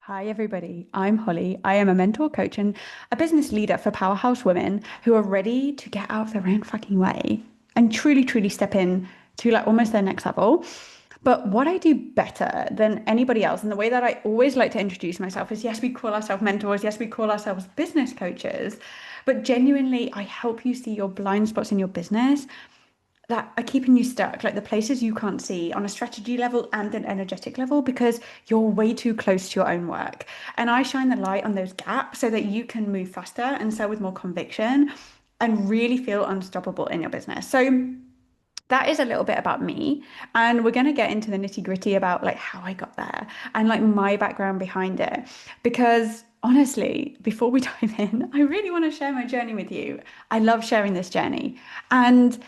Hi, everybody. I'm Holly. I am a mentor, coach, and a business leader for powerhouse women who are ready to get out of their own fucking way and truly, truly step in to like almost their next level. But what I do better than anybody else, and the way that I always like to introduce myself is yes, we call ourselves mentors, yes, we call ourselves business coaches, but genuinely, I help you see your blind spots in your business that are keeping you stuck, like the places you can't see on a strategy level and an energetic level because you're way too close to your own work. And I shine the light on those gaps so that you can move faster and sell with more conviction and really feel unstoppable in your business. So that is a little bit about me. And we're going to get into the nitty gritty about like how I got there and like my background behind it. Because honestly, before we dive in, I really want to share my journey with you. I love sharing this journey. And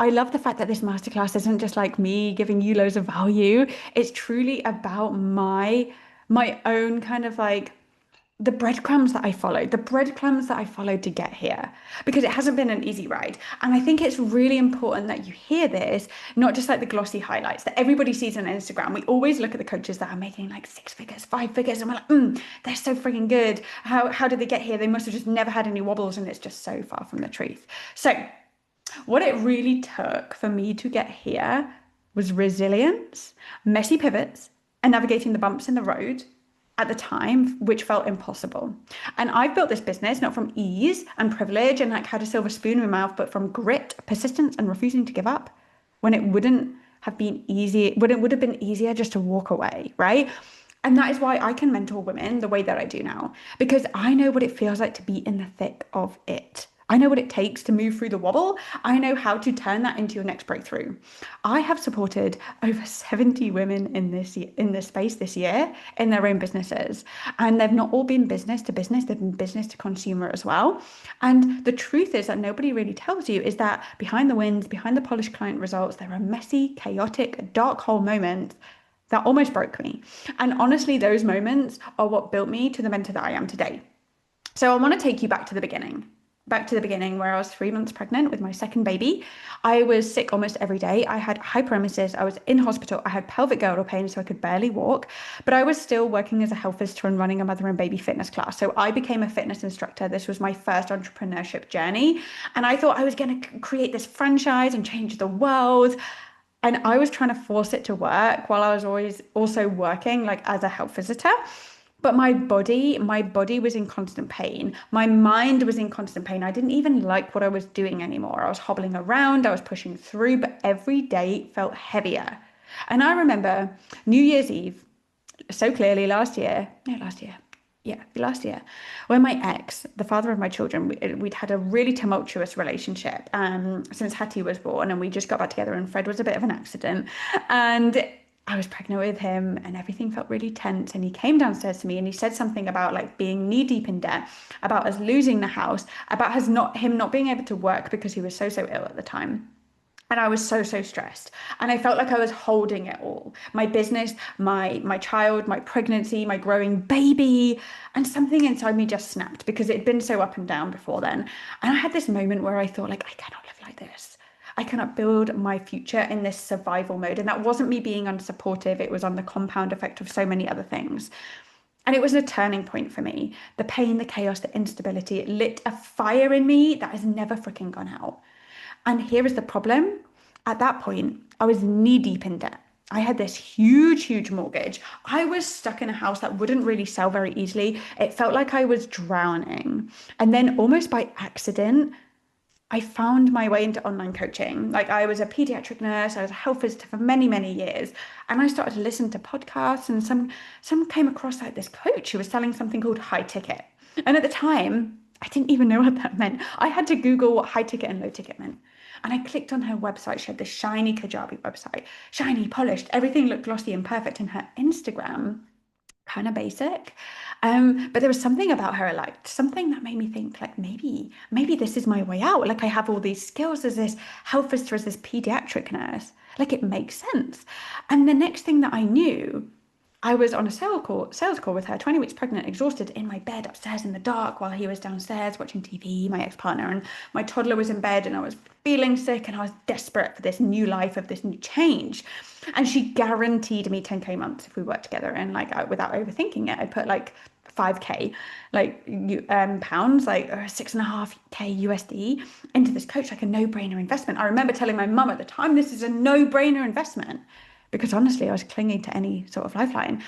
I love the fact that this masterclass isn't just like me giving you loads of value. It's truly about my own kind of like the breadcrumbs that I followed, the breadcrumbs that I followed to get here, because it hasn't been an easy ride. And I think it's really important that you hear this, not just like the glossy highlights that everybody sees on Instagram. We always look at the coaches that are making like 6 figures, 5 figures, and we're like, they're so freaking good. How did they get here? They must have just never had any wobbles, and it's just so far from the truth. So what it really took for me to get here was resilience, messy pivots, and navigating the bumps in the road at the time, which felt impossible. And I've built this business not from ease and privilege and like had a silver spoon in my mouth, but from grit, persistence, and refusing to give up when it wouldn't have been easy, when it would have been easier just to walk away, right? And that is why I can mentor women the way that I do now, because I know what it feels like to be in the thick of it. I know what it takes to move through the wobble. I know how to turn that into your next breakthrough. I have supported over 70 women in this space this year in their own businesses. And they've not all been business to business, they've been business to consumer as well. And the truth is that nobody really tells you is that behind the wins, behind the polished client results, there are messy, chaotic, dark hole moments that almost broke me. And honestly, those moments are what built me to the mentor that I am today. So I want to take you back to the beginning where I was 3 months pregnant with my second baby. I was sick almost every day. I had hyperemesis. I was in hospital. I had pelvic girdle pain, so I could barely walk. But I was still working as a health visitor and running a mother and baby fitness class. So I became a fitness instructor. This was my first entrepreneurship journey. And I thought I was going to create this franchise and change the world. And I was trying to force it to work while I was always also working like as a health visitor. But my body was in constant pain. My mind was in constant pain. I didn't even like what I was doing anymore. I was hobbling around, I was pushing through, but every day felt heavier. And I remember New Year's Eve so clearly last year, when my ex, the father of my children, we'd had a really tumultuous relationship since Hattie was born, and we just got back together, and Fred was a bit of an accident. And I was pregnant with him and everything felt really tense. And he came downstairs to me and he said something about like being knee deep in debt, about us losing the house, about him not being able to work because he was so ill at the time. And I was so stressed. And I felt like I was holding it all. My business, my child, my pregnancy, my growing baby. And something inside me just snapped because it had been so up and down before then. And I had this moment where I thought, like, I cannot live like this. I cannot build my future in this survival mode. And that wasn't me being unsupportive. It was on the compound effect of so many other things. And it was a turning point for me. The pain, the chaos, the instability, it lit a fire in me that has never freaking gone out. And here is the problem. At that point, I was knee deep in debt. I had this huge mortgage. I was stuck in a house that wouldn't really sell very easily. It felt like I was drowning. And then almost by accident, I found my way into online coaching. Like I was a pediatric nurse, I was a health visitor for many years. And I started to listen to podcasts and some came across like this coach who was selling something called high ticket. And at the time, I didn't even know what that meant. I had to Google what high ticket and low ticket meant. And I clicked on her website. She had this shiny Kajabi website, shiny, polished, everything looked glossy and perfect. And her Instagram, kind of basic. But there was something about her I liked, something that made me think like maybe this is my way out. Like I have all these skills as this health visitor, as this pediatric nurse. Like it makes sense. And the next thing that I knew, I was on a sales call with her, 20 weeks pregnant, exhausted, in my bed upstairs in the dark while he was downstairs watching TV, my ex-partner, and my toddler was in bed, and I was feeling sick, and I was desperate for this new life, of this new change. And she guaranteed me 10K months if we worked together. And like, without overthinking it, I put like 5K, pounds, like 6.5K USD into this coach, like a no-brainer investment. I remember telling my mum at the time, this is a no-brainer investment, because honestly, I was clinging to any sort of lifeline.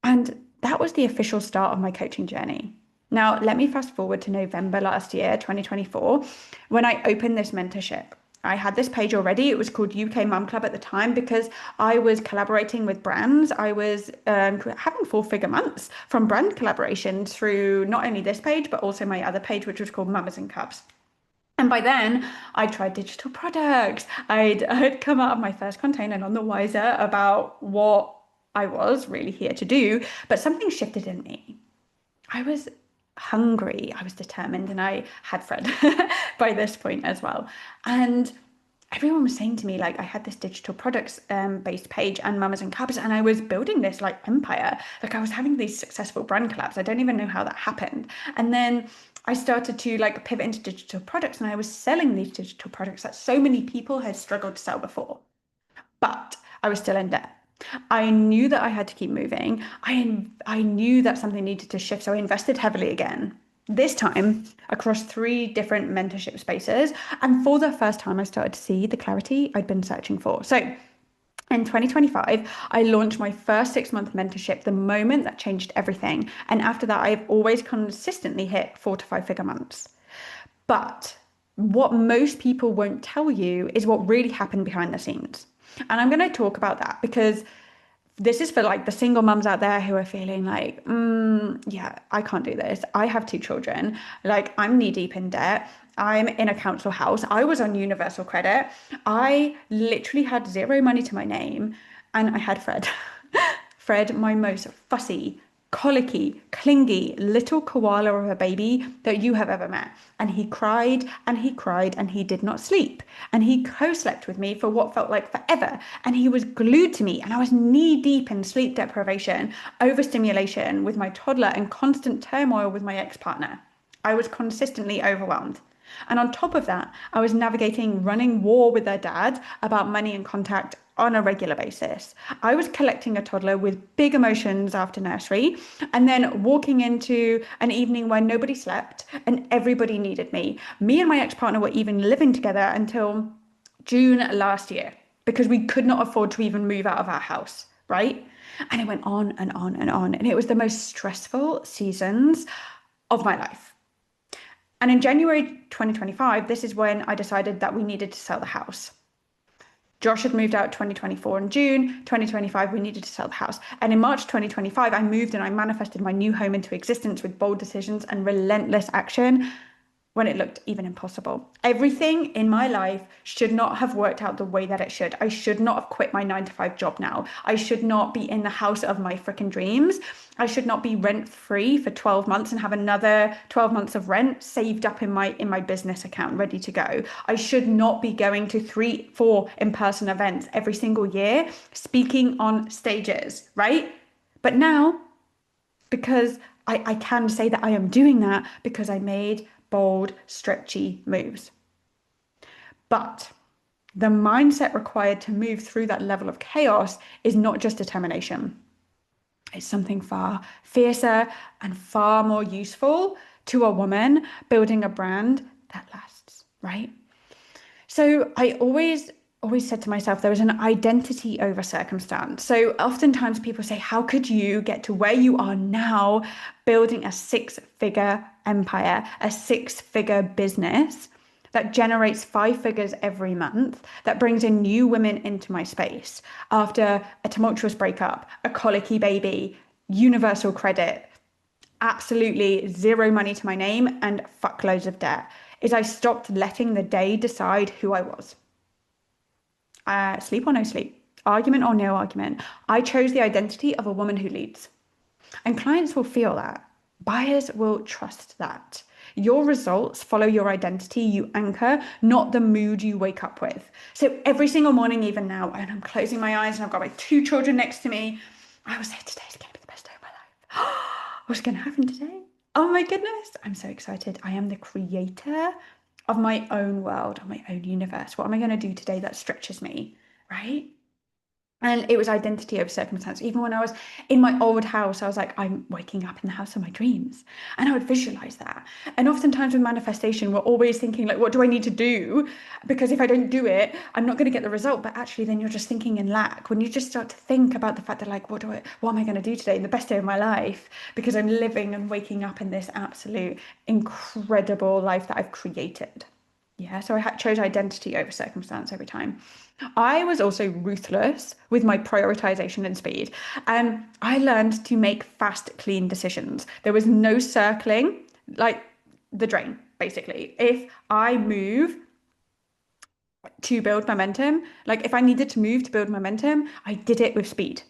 And that was the official start of my coaching journey. Now, let me fast forward to November last year, 2024, when I opened this mentorship. I had this page already. It was called UK Mum Club at the time, because I was collaborating with brands. I was having four-figure months from brand collaborations through not only this page, but also my other page, which was called Mamas and Cubs. And by then, I tried digital products. I'd come out of my first container none the wiser about what I was really here to do, but something shifted in me. I was hungry, I was determined, and I had Fred by this point as well. And everyone was saying to me, like, I had this digital products based page and Mamas and Cubs, and I was building this like empire. Like, I was having these successful brand collabs. I don't even know how that happened. And then I started to like pivot into digital products, and I was selling these digital products that so many people had struggled to sell before. But I was still in debt. I knew that I had to keep moving. I knew that something needed to shift, so I invested heavily again. This time across 3 different mentorship spaces. And for the first time, I started to see the clarity I'd been searching for. So in 2025, I launched my first 6-month mentorship, the moment that changed everything. And after that, I've always consistently hit 4 to 5 figure months. But what most people won't tell you is what really happened behind the scenes. And I'm going to talk about that, because this is for like the single mums out there who are feeling like, yeah, I can't do this. I have 2 children. Like, I'm knee deep in debt. I'm in a council house. I was on universal credit. I literally had 0 money to my name. And I had Fred. Fred, my most fussy, colicky, clingy little koala of a baby that you have ever met. And he cried and he cried and he did not sleep. And he co-slept with me for what felt like forever. And he was glued to me. And I was knee deep in sleep deprivation, overstimulation with my toddler, and constant turmoil with my ex-partner. I was consistently overwhelmed. And on top of that, I was navigating running war with their dad about money and contact on a regular basis. I was collecting a toddler with big emotions after nursery, and then walking into an evening where nobody slept and everybody needed me. Me and my ex-partner were even living together until June last year, because we could not afford to even move out of our house, right? And it went on and on and on. And it was the most stressful seasons of my life. And in January 2025, this is when I decided that we needed to sell the house. Josh had moved out 2024 in June. 2025, we needed to sell the house. And in March 2025, I moved and I manifested my new home into existence with bold decisions and relentless action when it looked even impossible. Everything in my life should not have worked out the way that it should. I should not have quit my 9-to-5 job now. I should not be in the house of my freaking dreams. I should not be rent free for 12 months and have another 12 months of rent saved up in my business account ready to go. I should not be going to 3-4 in-person events every single year, speaking on stages, right? But now, because I can say that I am doing that, because I made bold, stretchy moves. But the mindset required to move through that level of chaos is not just determination. It's something far fiercer and far more useful to a woman building a brand that lasts, right? So I always said to myself, there was an identity over circumstance. So oftentimes people say, how could you get to where you are now, building a 6-figure empire, a 6-figure business that generates 5 figures every month, that brings in new women into my space after a tumultuous breakup, a colicky baby, universal credit, absolutely 0 money to my name, and fuckloads of debt, is I stopped letting the day decide who I was. Sleep or no sleep, argument or no argument, I chose the identity of a woman who leads. And clients will feel that. Buyers will trust that. Your results follow your identity you anchor, not the mood you wake up with. So every single morning, even now, and I'm closing my eyes and I've got my 2 children next to me, I was like, today's going to be the best day of my life. What's going to happen today? Oh my goodness. I'm so excited. I am the creator of my own world, of my own universe. What am I going to do today that stretches me? Right? And it was identity over circumstance. Even when I was in my old house, I was like, I'm waking up in the house of my dreams. And I would visualize that. And oftentimes with manifestation, we're always thinking, like, what do I need to do? Because if I don't do it, I'm not going to get the result. But actually, then you're just thinking in lack. When you just start to think about the fact that, like, what am I going to do today in the best day of my life? Because I'm living and waking up in this absolute incredible life that I've created. Yeah, so I chose identity over circumstance every time. I was also ruthless with my prioritization and speed. I learned to make fast, clean decisions. There was no circling, like the drain, basically. If I move to build momentum, like if I needed to move to build momentum, I did it with speed.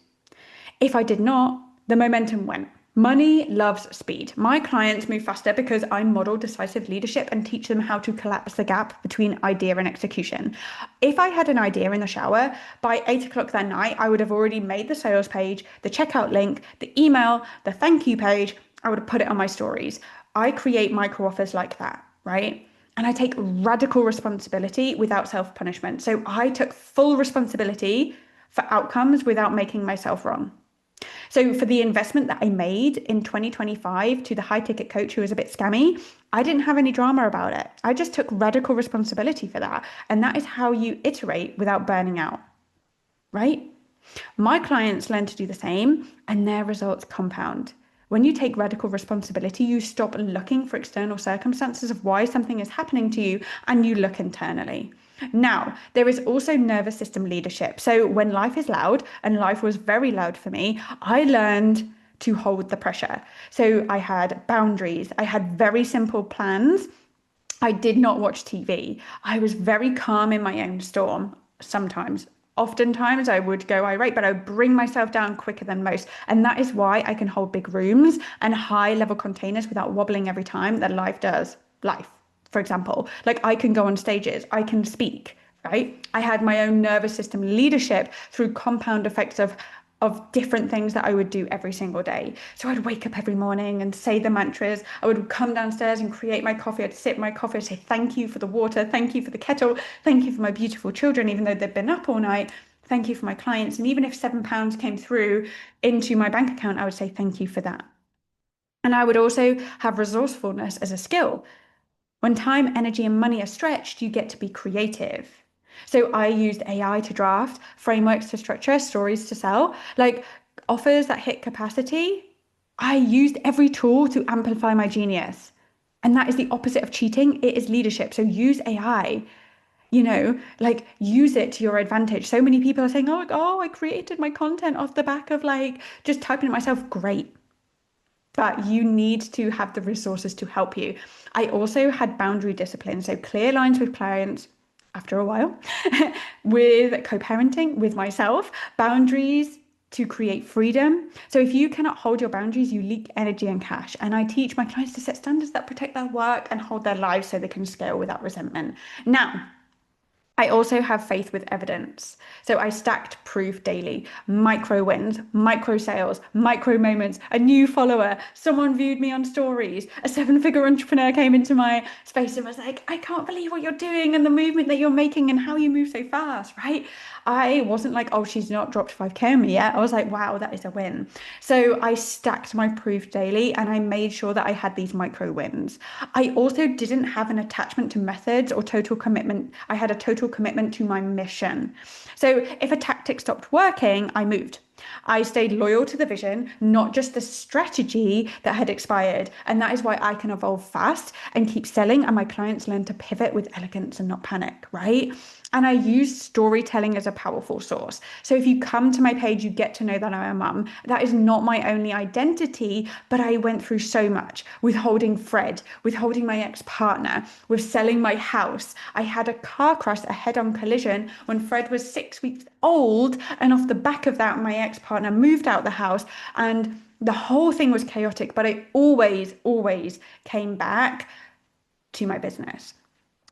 If I did not, the momentum went. Money loves speed. My clients move faster because I model decisive leadership and teach them how to collapse the gap between idea and execution. If I had an idea in the shower, by 8 o'clock that night, I would have already made the sales page, the checkout link, the email, the thank you page. I would have put it on my stories. I create micro offers like that, right? And I take radical responsibility without self punishment. So I took full responsibility for outcomes without making myself wrong. So for the investment that I made in 2025 to the high ticket coach who was a bit scammy, I didn't have any drama about it. I just took radical responsibility for that. And that is how you iterate without burning out, right? My clients learn to do the same and their results compound. When you take radical responsibility, you stop looking for external circumstances of why something is happening to you and you look internally. Now, there is also nervous system leadership. So when life is loud, and life was very loud for me, I learned to hold the pressure. So I had boundaries, I had very simple plans. I did not watch TV. I was very calm in my own storm sometimes. Oftentimes I would go irate, but I would bring myself down quicker than most. And that is why I can hold big rooms and high level containers without wobbling every time that life does. Life, for example. Like I can go on stages, I can speak, right? I had my own nervous system leadership through compound effects of different things that I would do every single day. So I'd wake up every morning and say the mantras. I would come downstairs and create my coffee. I'd sip my coffee. I'd say thank you for the water. Thank you for the kettle. Thank you for my beautiful children, even though they've been up all night. Thank you for my clients. And even if £7 came through into my bank account, I would say thank you for that. And I would also have resourcefulness as a skill. When time, energy, and money are stretched, you get to be creative. So I used AI to draft, frameworks to structure, stories to sell, like offers that hit capacity. I used every tool to amplify my genius. And that is the opposite of cheating. It is leadership. So use AI, like use it to your advantage. So many people are saying, oh, I created my content off the back of like just typing it myself. Great. But you need to have the resources to help you. I also had boundary discipline, so clear lines with clients after a while, with co-parenting with myself, boundaries to create freedom. So if you cannot hold your boundaries, you leak energy and cash. And I teach my clients to set standards that protect their work and hold their lives so they can scale without resentment. Now, I also have faith with evidence. So I stacked proof daily, micro wins, micro sales, micro moments, a new follower, someone viewed me on stories, a 7-figure entrepreneur came into my space and was like, I can't believe what you're doing and the movement that you're making and how you move so fast, right? I wasn't like, oh, she's not dropped 5K on me yet. I was like, wow, that is a win. So I stacked my proof daily and I made sure that I had these micro wins. I also didn't have an attachment to methods or total commitment. I had a total commitment to my mission. So if a tactic stopped working, I moved. I stayed loyal to the vision, not just the strategy that had expired. And that is why I can evolve fast and keep selling. And my clients learn to pivot with elegance and not panic, right? And I use storytelling as a powerful source. So if you come to my page, you get to know that I'm a mum. That is not my only identity, but I went through so much withholding Fred, withholding my ex-partner, with selling my house. I had a car crash, a head-on collision when Fred was 6 weeks old. And off the back of that, my ex-partner moved out the house and the whole thing was chaotic, but I always came back to my business.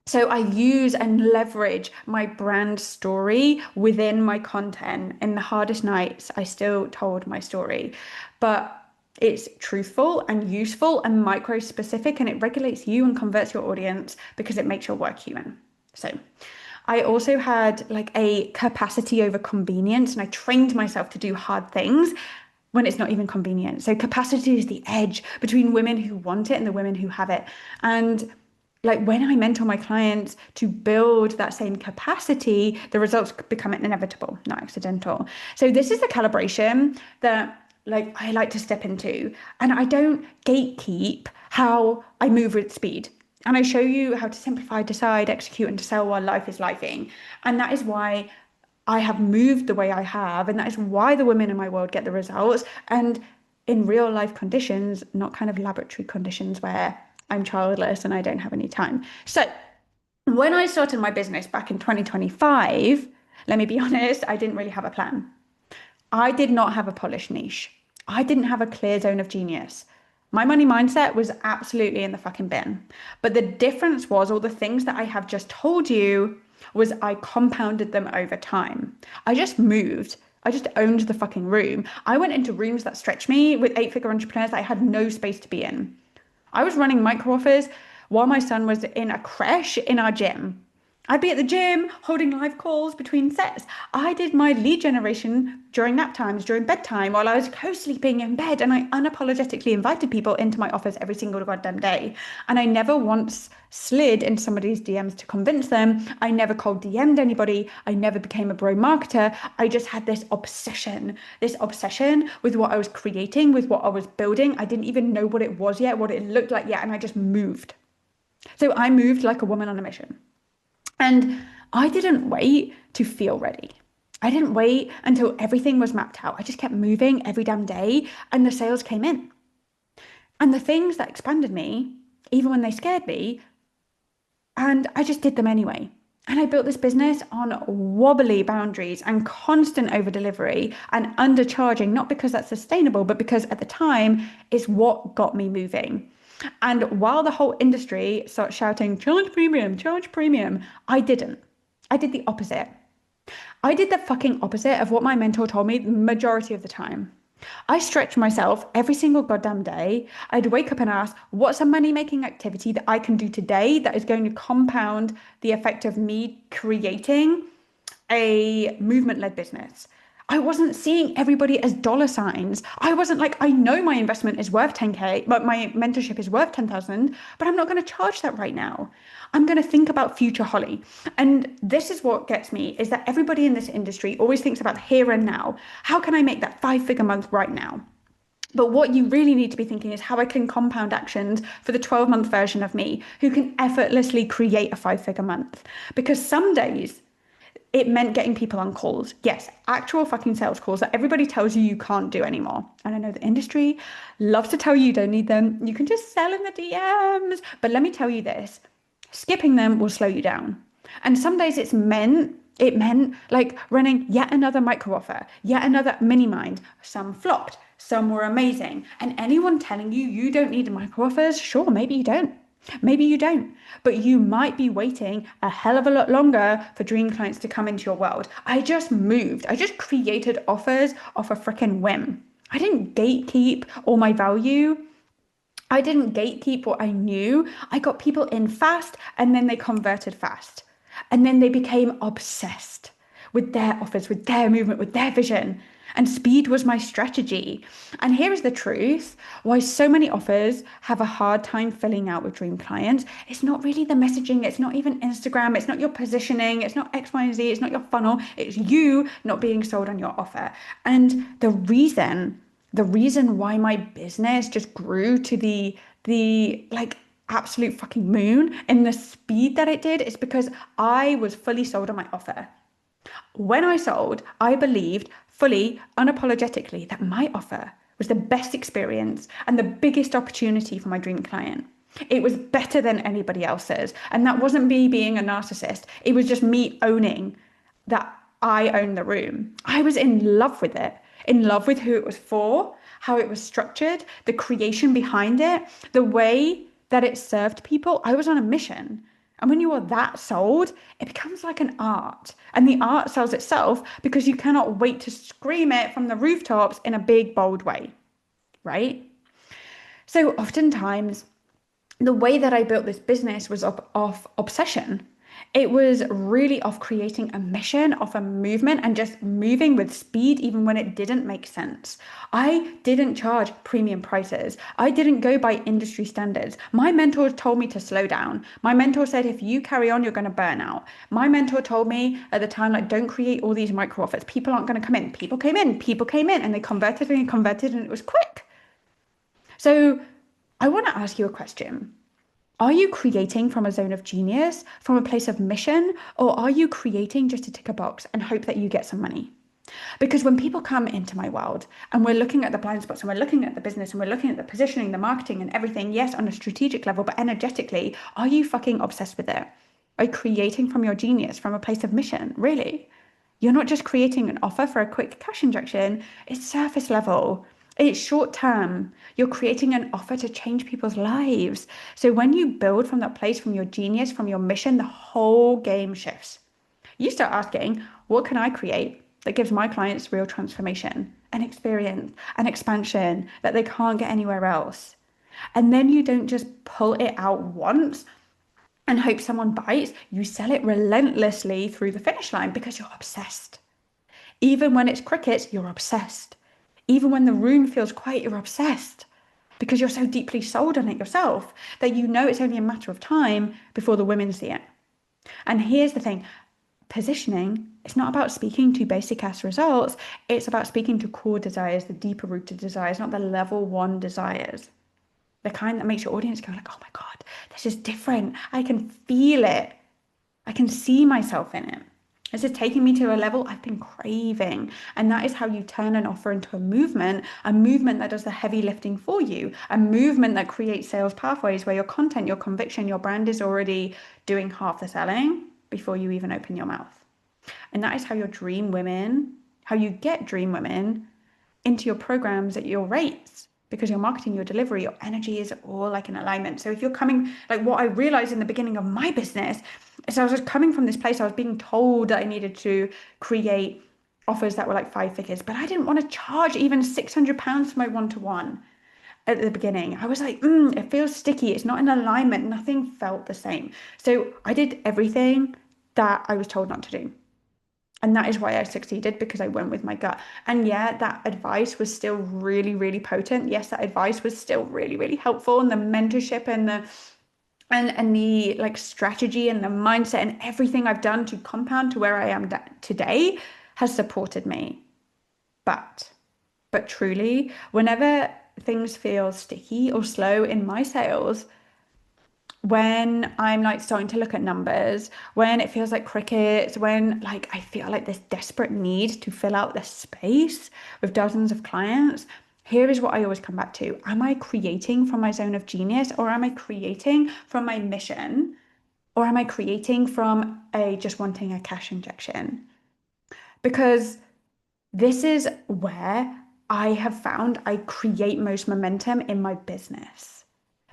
So I use and leverage my brand story within my content. In the hardest nights, I still told my story, but it's truthful and useful and micro specific, and it regulates you and converts your audience because it makes your work human. So I also had like a capacity over convenience, and I trained myself to do hard things when it's not even convenient. So capacity is the edge between women who want it and the women who have it. And like when I mentor my clients to build that same capacity, the results become inevitable, not accidental. So this is the calibration that like I like to step into. And I don't gatekeep how I move with speed. And I show you how to simplify, decide, execute, and to sell while life is lifing. And that is why I have moved the way I have. And that is why the women in my world get the results. And in real life conditions, not kind of laboratory conditions where I'm childless and I don't have any time. So when I started my business back in 2025, let me be honest, I didn't really have a plan. I did not have a polished niche. I didn't have a clear zone of genius. My money mindset was absolutely in the fucking bin. But the difference was all the things that I have just told you was I compounded them over time. I just moved. I just owned the fucking room. I went into rooms that stretched me with eight-figure entrepreneurs that I had no space to be in. I was running micro offers while my son was in a creche in our gym. I'd be at the gym holding live calls between sets. I did my lead generation during nap times, during bedtime, while I was co-sleeping in bed, and I unapologetically invited people into my office every single goddamn day. And I never once slid into somebody's DMs to convince them. I never cold DM'd anybody. I never became a bro marketer. I just had this obsession with what I was creating, with what I was building. I didn't even know what it was yet, what it looked like yet, and I just moved. So I moved like a woman on a mission. And I didn't wait to feel ready. I didn't wait until everything was mapped out. I just kept moving every damn day and the sales came in. And the things that expanded me, even when they scared me, and I just did them anyway. And I built this business on wobbly boundaries and constant over delivery and undercharging, not because that's sustainable, but because at the time it's what got me moving. And while the whole industry starts shouting, charge premium, I didn't. I did the opposite. I did the fucking opposite of what my mentor told me the majority of the time. I stretched myself every single goddamn day. I'd wake up and ask, what's a money making activity that I can do today that is going to compound the effect of me creating a movement led business? I wasn't seeing everybody as dollar signs. I wasn't like, I know my investment is worth 10K, but my mentorship is worth 10,000, but I'm not going to charge that right now. I'm going to think about future Holly. And this is what gets me is that everybody in this industry always thinks about here and now. How can I make that 5-figure month right now? But what you really need to be thinking is how I can compound actions for the 12-month version of me who can effortlessly create a 5-figure month. Because some days it meant getting people on calls. Yes, actual fucking sales calls that everybody tells you you can't do anymore. And I know the industry loves to tell you don't need them. You can just sell in the DMs. But let me tell you this, skipping them will slow you down. And some days it meant like running yet another micro offer, yet another mini mind. Some flopped, some were amazing. And anyone telling you you don't need micro offers, sure, maybe you don't. Maybe you don't, but you might be waiting a hell of a lot longer for dream clients to come into your world. I just moved. I just created offers off a freaking whim. I didn't gatekeep all my value. I didn't gatekeep what I knew. I got people in fast and then they converted fast. And then they became obsessed with their offers, with their movement, with their vision. And speed was my strategy. And here is the truth why so many offers have a hard time filling out with dream clients. It's not really the messaging. It's not even Instagram. It's not your positioning. It's not X, Y, and Z. It's not your funnel. It's you not being sold on your offer. And the reason why my business just grew to the like absolute fucking moon in the speed that it did is because I was fully sold on my offer. When I sold, I believed fully, unapologetically, that my offer was the best experience and the biggest opportunity for my dream client. It was better than anybody else's. And that wasn't me being a narcissist. It was just me owning that I own the room. I was in love with it, in love with who it was for, how it was structured, the creation behind it, the way that it served people. I was on a mission. And when you are that sold, it becomes like an art. And the art sells itself because you cannot wait to scream it from the rooftops in a big, bold way, right? So oftentimes, the way that I built this business was off obsession. It was really off creating a mission, off a movement, and just moving with speed, even when it didn't make sense. I didn't charge premium prices. I didn't go by industry standards. My mentor told me to slow down. My mentor said, if you carry on, you're going to burn out. My mentor told me at the time, like, don't create all these micro offers. People aren't going to come in. People came in, and they converted, and it was quick. So I want to ask you a question. Are you creating from a zone of genius, from a place of mission, or are you creating just to tick a box and hope that you get some money? Because when people come into my world and we're looking at the blind spots and we're looking at the business and we're looking at the positioning, the marketing and everything, yes, on a strategic level, but energetically, are you fucking obsessed with it? Are you creating from your genius, from a place of mission? Really? You're not just creating an offer for a quick cash injection, it's surface level. It's short term. You're creating an offer to change people's lives. So when you build from that place, from your genius, from your mission, the whole game shifts. You start asking, what can I create that gives my clients real transformation, an experience, an expansion that they can't get anywhere else? And then you don't just pull it out once and hope someone bites. You sell it relentlessly through the finish line because you're obsessed. Even when it's crickets, you're obsessed. Even when the room feels quiet, you're obsessed because you're so deeply sold on it yourself that you know it's only a matter of time before the women see it. And here's the thing, positioning, it's not about speaking to basic ass results. It's about speaking to core desires, the deeper rooted desires, not the level one desires. The kind that makes your audience go like, oh my God, this is different. I can feel it. I can see myself in it. This is taking me to a level I've been craving. And that is how you turn an offer into a movement that does the heavy lifting for you, a movement that creates sales pathways where your content, your conviction, your brand is already doing half the selling before you even open your mouth. And that is how how you get dream women into your programs at your rates, because your marketing, your delivery, your energy is all like in alignment. So if you're coming, like what I realized in the beginning of my business is I was just coming from this place, I was being told that I needed to create offers that were like 5 figures, but I didn't want to charge even £600 for my one-to-one at the beginning. I was like, it feels sticky. It's not in alignment. Nothing felt the same. So I did everything that I was told not to do. And that is why I succeeded, because I went with my gut. And yeah, that advice was still really, really potent. Yes, that advice was still really, really helpful. And the mentorship and the like strategy and the mindset and everything I've done to compound to where I am today has supported me. But truly, whenever things feel sticky or slow in my sales, when I'm like starting to look at numbers, when it feels like crickets, when like I feel like this desperate need to fill out this space with dozens of clients, here is what I always come back to. Am I creating from my zone of genius, or am I creating from my mission, or am I creating from just wanting a cash injection? Because this is where I have found I create most momentum in my business.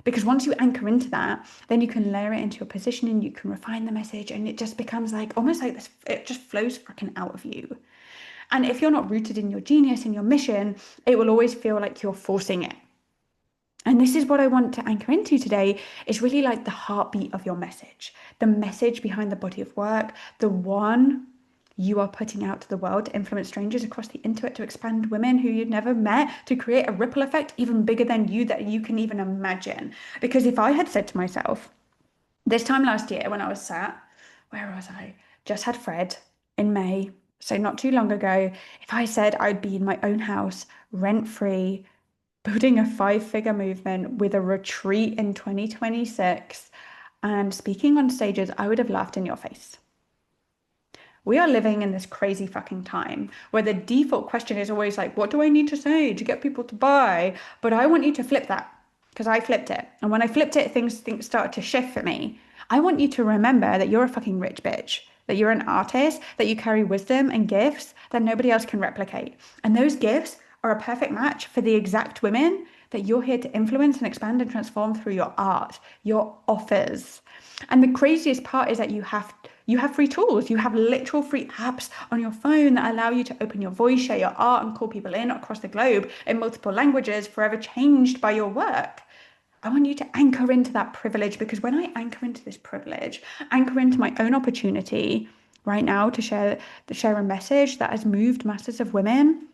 Because once you anchor into that, then you can layer it into your positioning, you can refine the message, and it just becomes like almost like this, it just flows freaking out of you. And if you're not rooted in your genius and your mission, it will always feel like you're forcing it. And this is what I want to anchor into today, is really like the heartbeat of your message, the message behind the body of work, the one you are putting out to the world to influence strangers across the internet, to expand women who you'd never met, to create a ripple effect even bigger than you that you can even imagine. Because if I had said to myself this time last year when I was where was I? Just had Fred in May, so not too long ago. If I said I'd be in my own house, rent-free, building a 5-figure movement with a retreat in 2026 and speaking on stages, I would have laughed in your face. We are living in this crazy fucking time where the default question is always like, what do I need to say to get people to buy? But I want you to flip that, because I flipped it. And when I flipped it, things started to shift for me. I want you to remember that you're a fucking rich bitch, that you're an artist, that you carry wisdom and gifts that nobody else can replicate. And those gifts are a perfect match for the exact women that you're here to influence and expand and transform through your art, your offers. And the craziest part is that you have free tools. You have literal free apps on your phone that allow you to open your voice, share your art, and call people in across the globe in multiple languages, forever changed by your work. I want you to anchor into that privilege, because when I anchor into this privilege, anchor into my own opportunity right now to share a message that has moved masses of women,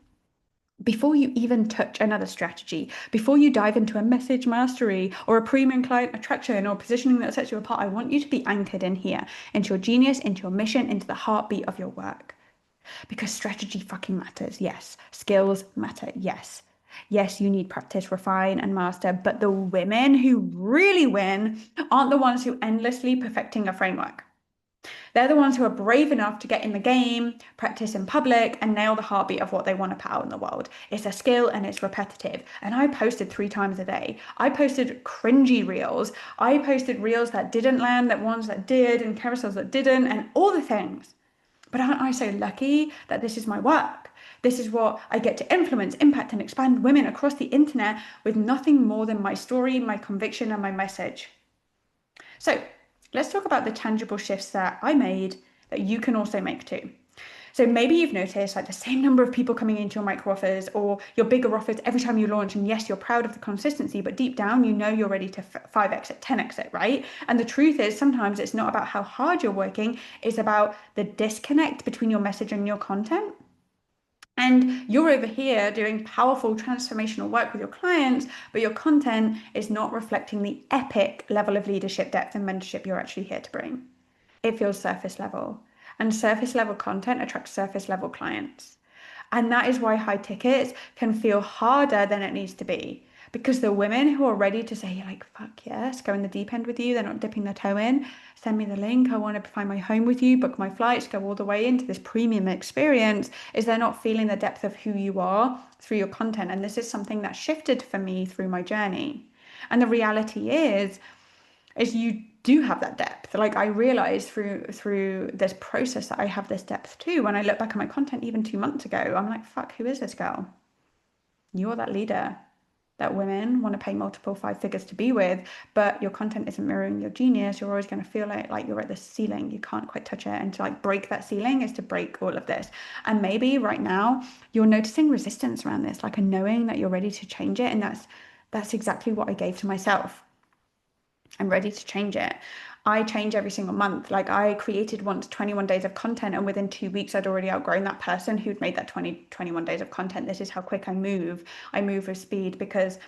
before you even touch another strategy, before you dive into a message mastery or a premium client attraction or positioning that sets you apart, I want you to be anchored in here, into your genius, into your mission, into the heartbeat of your work. Because strategy fucking matters. Yes. Skills matter. Yes. Yes, you need practice, refine, and master. But the women who really win aren't the ones who endlessly perfecting a framework. They're the ones who are brave enough to get in the game, practice in public, and nail the heartbeat of what they want to put out in the world. It's a skill and it's repetitive. And I posted 3 times a day. I posted cringy reels. I posted reels that didn't land, that ones that did, and carousels that didn't, and all the things. But aren't I so lucky that this is my work? This is what I get to influence, impact, and expand women across the internet with nothing more than my story, my conviction, and my message. So let's talk about the tangible shifts that I made that you can also make too. So maybe you've noticed like the same number of people coming into your micro offers or your bigger offers every time you launch. And yes, you're proud of the consistency, but deep down, you know you're ready to 5x it, 10x it, right? And the truth is sometimes it's not about how hard you're working, it's about the disconnect between your message and your content. And you're over here doing powerful transformational work with your clients, but your content is not reflecting the epic level of leadership, depth, and mentorship you're actually here to bring. It feels surface level. And surface level content attracts surface level clients. And that is why high tickets can feel harder than it needs to be. Because the women who are ready to say, like, fuck yes, go in the deep end with you, they're not dipping their toe in, send me the link, I want to find my home with you, book my flights, go all the way into this premium experience, is they're not feeling the depth of who you are through your content. And this is something that shifted for me through my journey. And the reality is you do have that depth. Like I realized through this process that I have this depth too. When I look back at my content even 2 months ago, I'm like, fuck, who is this girl? You're that leader that women want to pay multiple 5 figures to be with, but your content isn't mirroring your genius. You're always going to feel like you're at the ceiling. You can't quite touch it. And to like break that ceiling is to break all of this. And maybe right now you're noticing resistance around this, like a knowing that you're ready to change it. And that's exactly what I gave to myself. I'm ready to change it. I change every single month. Like I created once 21 days of content, and within 2 weeks, I'd already outgrown that person who'd made that 21 days of content. This is how quick I move. I move with speed because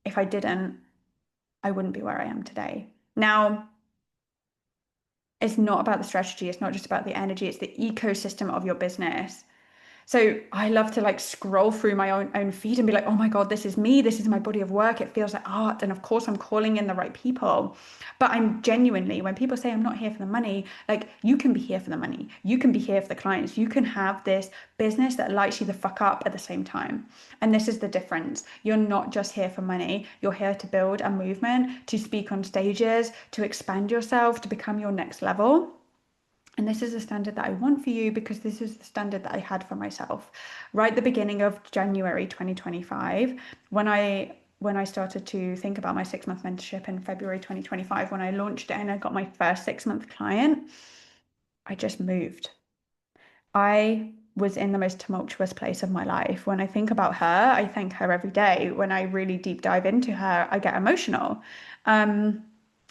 if I didn't, I wouldn't be where I am today. Now, it's not about the strategy. It's not just about the energy. It's the ecosystem of your business. So I love to like scroll through my own feed and be like, oh my God, this is me. This is my body of work. It feels like art. And of course, I'm calling in the right people. But I'm genuinely, when people say I'm not here for the money, like you can be here for the money. You can be here for the clients. You can have this business that lights you the fuck up at the same time. And this is the difference. You're not just here for money. You're here to build a movement, to speak on stages, to expand yourself, to become your next level. And this is a standard that I want for you because this is the standard that I had for myself. Right at the beginning of January 2025, when I started to think about my 6 month mentorship in February 2025, when I launched it and I got my first 6 month client, I just moved. I was in the most tumultuous place of my life. When I think about her, I thank her every day. When I really deep dive into her, I get emotional. Um,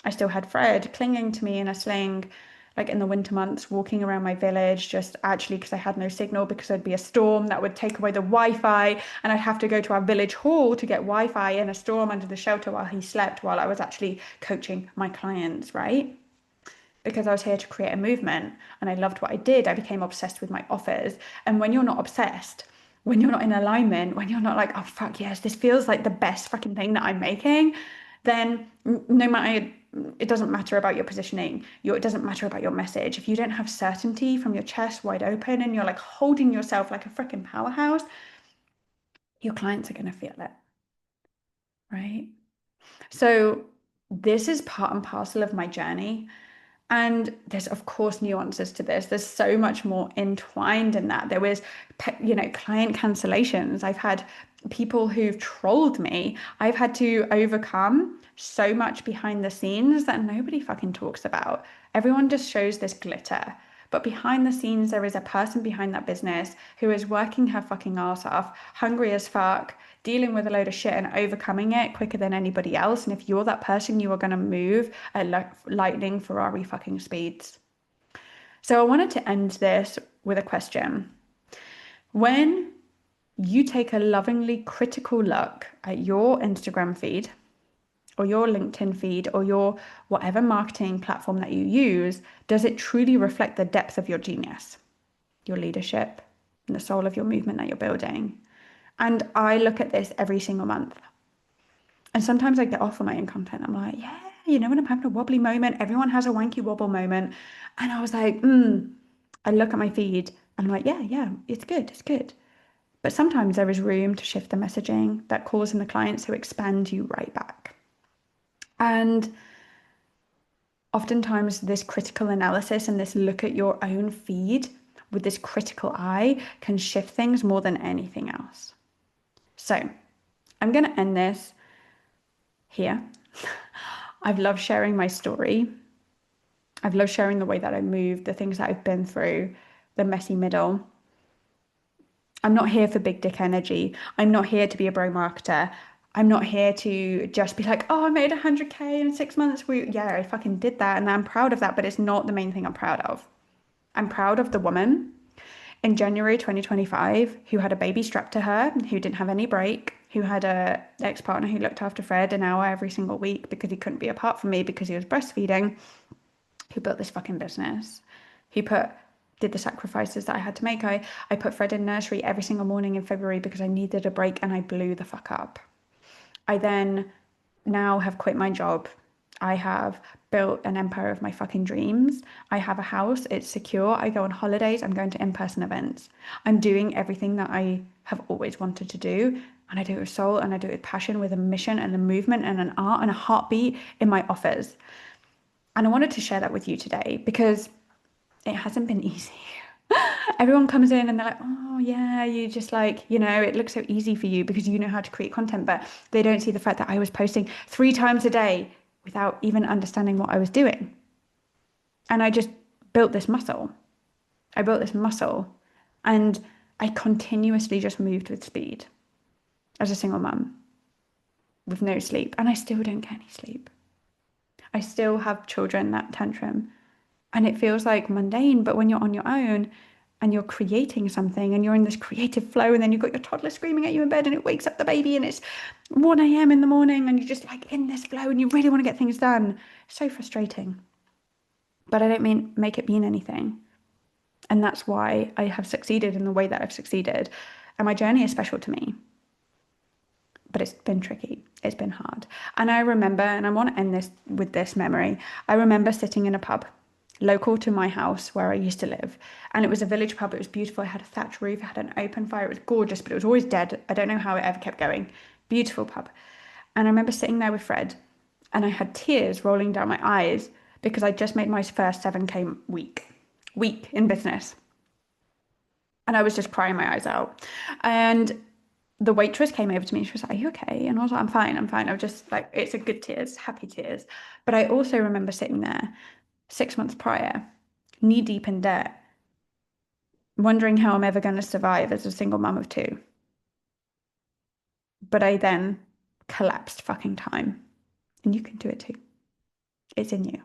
I still had Fred clinging to me in a sling, like in the winter months, walking around my village, just actually because I had no signal, because there'd be a storm that would take away the Wi-Fi, and I'd have to go to our village hall to get Wi-Fi in a storm under the shelter while he slept, while I was actually coaching my clients, right? Because I was here to create a movement and I loved what I did. I became obsessed with my offers. And when you're not obsessed, when you're not in alignment, when you're not like, oh, fuck yes, this feels like the best fucking thing that I'm making, then no matter, it doesn't matter about your positioning, it doesn't matter about your message. If you don't have certainty from your chest wide open and you're like holding yourself like a freaking powerhouse, your clients are going to feel it, right? So this is part and parcel of my journey. And there's, of course, nuances to this. There's so much more entwined in that. There was, client cancellations. I've had people who've trolled me. I've had to overcome so much behind the scenes that nobody fucking talks about. Everyone just shows this glitter. But behind the scenes, there is a person behind that business who is working her fucking ass off, hungry as fuck, dealing with a load of shit and overcoming it quicker than anybody else. And if you're that person, you are going to move at lightning Ferrari fucking speeds. So I wanted to end this with a question. When you take a lovingly critical look at your Instagram feed or your LinkedIn feed or your whatever marketing platform that you use, does it truly reflect the depth of your genius, your leadership, and the soul of your movement that you're building? And I look at this every single month. And sometimes I get off on my own content. I'm like, yeah, when I'm having a wobbly moment, everyone has a wanky wobble moment. And I was like, I look at my feed and I'm like, yeah, it's good, it's good. But sometimes there is room to shift the messaging that calls in the clients who expand you right back. And oftentimes, this critical analysis and this look at your own feed with this critical eye can shift things more than anything else. So, I'm going to end this here. I've loved sharing my story. I've loved sharing the way that I moved, the things that I've been through, the messy middle. I'm not here for big dick energy. I'm not here to be a bro marketer. I'm not here to just be like, oh, I made 100K in 6 months. Yeah, I fucking did that and I'm proud of that, but it's not the main thing I'm proud of. I'm proud of the woman in January 2025 who had a baby strapped to her, who didn't have any break, who had a ex-partner who looked after Fred an hour every single week because he couldn't be apart from me because he was breastfeeding, who built this fucking business, who did the sacrifices that I had to make. I put Fred in nursery every single morning in February because I needed a break and I blew the fuck up. I then now have quit my job. I have built an empire of my fucking dreams. I have a house, it's secure. I go on holidays, I'm going to in-person events. I'm doing everything that I have always wanted to do. And I do it with soul and I do it with passion, with a mission and a movement and an art and a heartbeat in my offers. And I wanted to share that with you today because it hasn't been easy. Everyone comes in and they're like, oh, yeah, you just like, it looks so easy for you because you know how to create content, but they don't see the fact that I was posting 3 times a day without even understanding what I was doing. And I just built this muscle. I built this muscle and I continuously just moved with speed as a single mum with no sleep. And I still don't get any sleep. I still have children that tantrum. And it feels like mundane, but when you're on your own and you're creating something and you're in this creative flow, and then you've got your toddler screaming at you in bed and it wakes up the baby and it's 1 a.m. in the morning and you're just like in this flow and you really want to get things done. So frustrating. But I don't mean make it mean anything. And that's why I have succeeded in the way that I've succeeded. And my journey is special to me. But it's been tricky. It's been hard. And I remember, and I want to end this with this memory. I remember sitting in a pub local to my house where I used to live. And it was a village pub. It was beautiful. It had a thatch roof. It had an open fire. It was gorgeous, but it was always dead. I don't know how it ever kept going. Beautiful pub. And I remember sitting there with Fred and I had tears rolling down my eyes because I just made my first 7K week in business. And I was just crying my eyes out. And the waitress came over to me and she was like, are you okay? And I was like, I'm fine, I'm fine. I was just like, it's a good tears, happy tears. But I also remember sitting there 6 months prior, knee deep in debt, wondering how I'm ever going to survive as a single mum of two. But I then collapsed fucking time. And you can do it too. It's in you.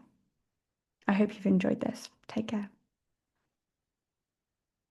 I hope you've enjoyed this. Take care.